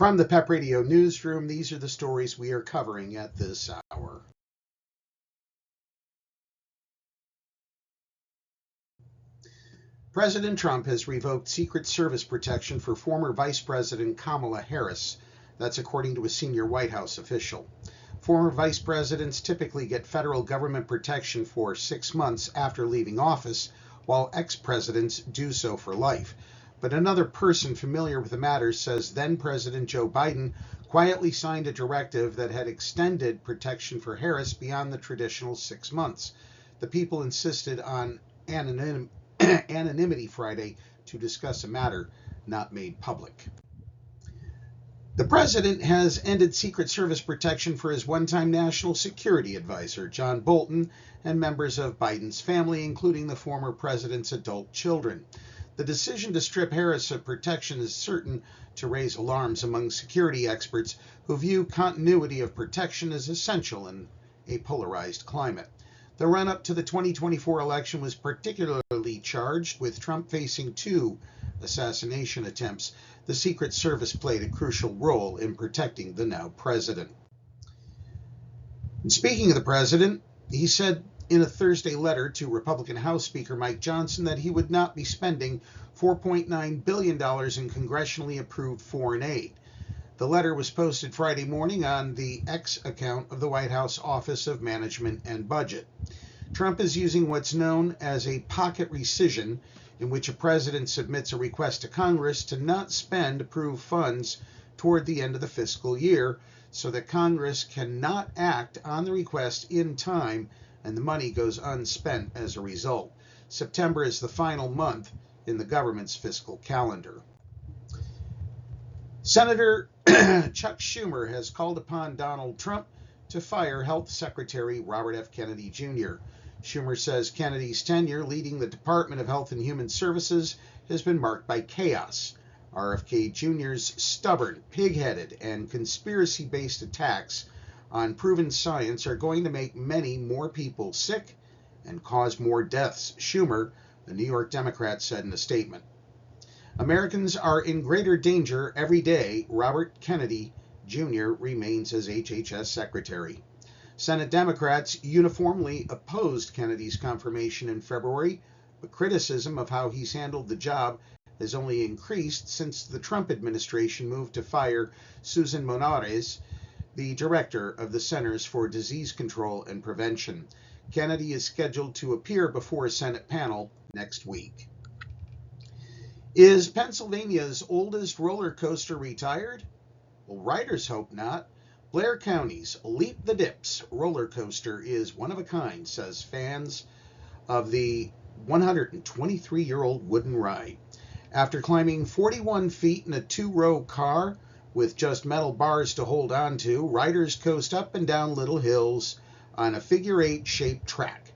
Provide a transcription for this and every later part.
From the PEP Radio newsroom, these are the stories we are covering at this hour. President Trump has revoked Secret Service protection for former Vice President Kamala Harris. That's according to a senior White House official. Former vice presidents typically get federal government protection for 6 months after leaving office, while ex-presidents do so for life. But another person familiar with the matter says then-President Joe Biden quietly signed a directive that had extended protection for Harris beyond the traditional 6 months. The people insisted on anonymity Friday to discuss a matter not made public. The president has ended Secret Service protection for his one-time national security advisor, John Bolton, and members of Biden's family, including the former president's adult children. The decision to strip Harris of protection is certain to raise alarms among security experts who view continuity of protection as essential in a polarized climate. The run-up to the 2024 election was particularly charged, with Trump facing 2 assassination attempts. The Secret Service played a crucial role in protecting the now president. And speaking of the president, he said in a Thursday letter to Republican House Speaker Mike Johnson that he would not be spending $4.9 billion in congressionally approved foreign aid. The letter was posted Friday morning on the X account of the White House Office of Management and Budget. Trump is using what's known as a pocket rescission, in which a president submits a request to Congress to not spend approved funds toward the end of the fiscal year, so that Congress cannot act on the request in time and the money goes unspent as a result. September is the final month in the government's fiscal calendar. Senator Chuck Schumer has called upon Donald Trump to fire Health Secretary Robert F. Kennedy Jr. Schumer says Kennedy's tenure leading the Department of Health and Human Services has been marked by chaos. RFK Jr.'s stubborn, pig-headed, and conspiracy-based attacks on proven science are going to make many more people sick and cause more deaths, Schumer, the New York Democrat, said in a statement. Americans are in greater danger every day. Robert Kennedy Jr. remains as HHS Secretary. Senate Democrats uniformly opposed Kennedy's confirmation in February, but criticism of how he's handled the job has only increased since the Trump administration moved to fire Susan Monares, the director of the Centers for Disease Control and Prevention. Kennedy is scheduled to appear before a Senate panel next week. Is Pennsylvania's oldest roller coaster retired? Well, riders hope not. Blair County's Leap the Dips roller coaster is one of a kind, says fans of the 123-year-old wooden ride. After climbing 41 feet in a 2-row car with just metal bars to hold on to, riders coast up and down little hills on a figure-8 shaped track.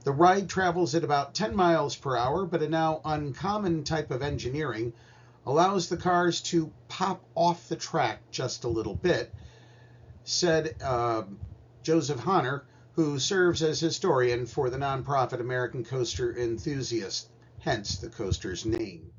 The ride travels at about 10 miles per hour, but a now uncommon type of engineering allows the cars to pop off the track just a little bit, said Joseph Honor, who serves as historian for the nonprofit American Coaster Enthusiasts, hence the coaster's name.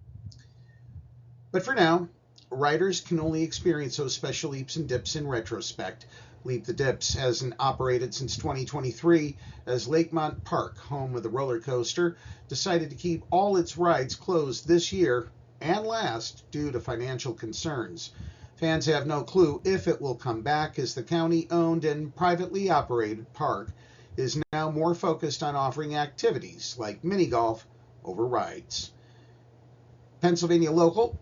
But for now, riders can only experience those special leaps and dips in retrospect. Leap the Dips hasn't operated since 2023 as Lakemont Park, home of the roller coaster, decided to keep all its rides closed this year and last due to financial concerns. Fans have no clue if it will come back, as the county-owned and privately operated park is now more focused on offering activities like mini golf over rides. Pennsylvania Local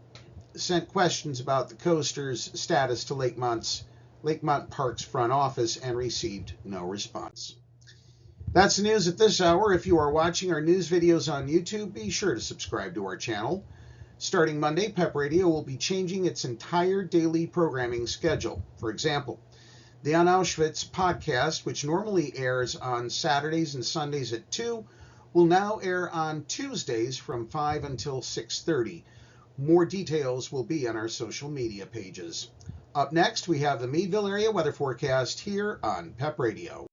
sent questions about the coaster's status to Lakemont Park's front office and received no response. That's the news at this hour. If you are watching our news videos on YouTube, be sure to subscribe to our channel. Starting Monday, PEP Radio will be changing its entire daily programming schedule. For example, the On Auschwitz podcast, which normally airs on Saturdays and Sundays at 2, will now air on Tuesdays from 5 until 6:30. More details will be on our social media pages. Up next, we have the Meadville area weather forecast here on PEP Radio.